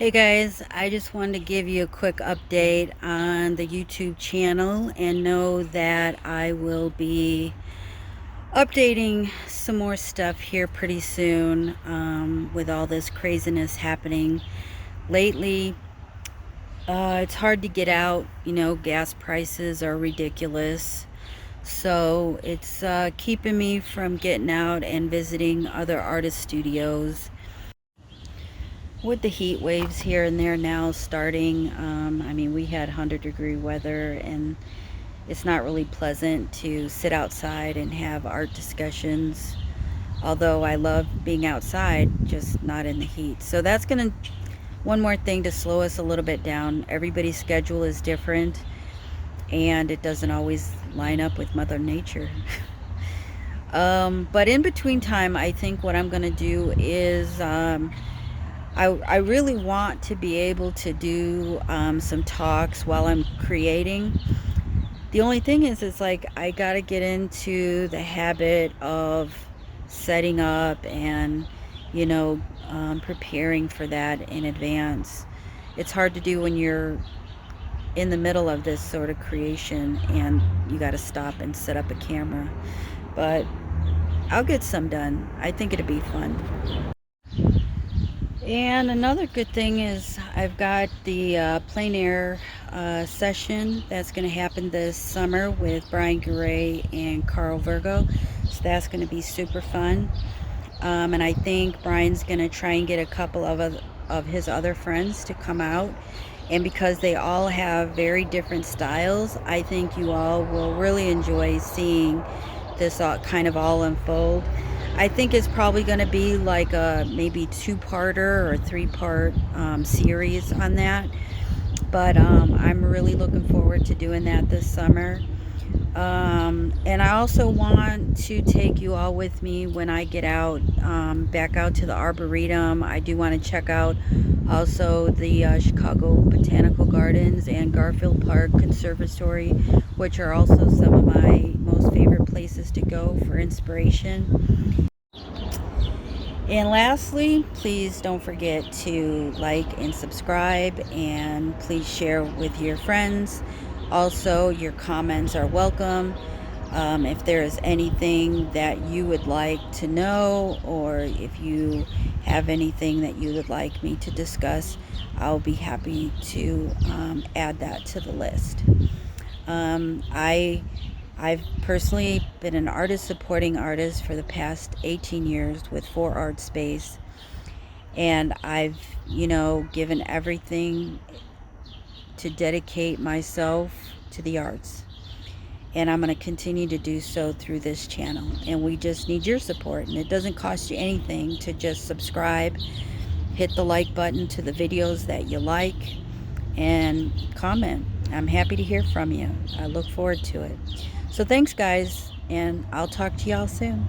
Hey guys, I just wanted to give you a quick update on the YouTube channel and know that I will be updating some more stuff here pretty soon with all this craziness happening lately. It's hard to get out, gas prices are ridiculous. So it's keeping me from getting out and visiting other artist studios with the heat waves here and there now starting. I mean, we had 100-degree weather, and it's not really pleasant to sit outside and have art discussions. Although I love being outside, just not in the heat. So that's gonna one more thing to slow us a little bit down. Everybody's schedule is different, and it doesn't always line up with Mother Nature. But in between time, I think what I'm gonna do is I really want to be able to do some talks while I'm creating. The only thing is, it's like I got to get into the habit of setting up and, preparing for that in advance. It's hard to do when you're in the middle of this sort of creation and you got to stop and set up a camera. But I'll get some done. I think it'd be fun. And another good thing is I've got the plein air session that's going to happen this summer with Brian Garay and Carl Virgo. So that's going to be super fun. And I think Brian's going to try and get a couple of his other friends to come out. And because they all have very different styles, I think you all will really enjoy seeing this kind of all unfold. I think it's probably going to be like a maybe two-parter or three-part series on that. But I'm really looking forward to doing that this summer. And I also want to take you all with me when I get out, back out to the Arboretum. I do want to check out also the Chicago Botanical Gardens and Garfield Park Conservatory, which are also some of my most favorite places to go for inspiration. And lastly, please don't forget to like and subscribe, and please share with your friends. Also, your comments are welcome. If there is anything that you would like to know, or if you have anything that you would like me to discuss, I'll be happy to add that to the list. I've personally been an artist supporting artists for the past 18 years with 4Art Space, and I've, given everything to dedicate myself to the arts. And I'm going to continue to do so through this channel. And we just need your support. And it doesn't cost you anything to just subscribe, hit the like button to the videos that you like, and comment. I'm happy to hear from you. I look forward to it. So thanks, guys, and I'll talk to y'all soon.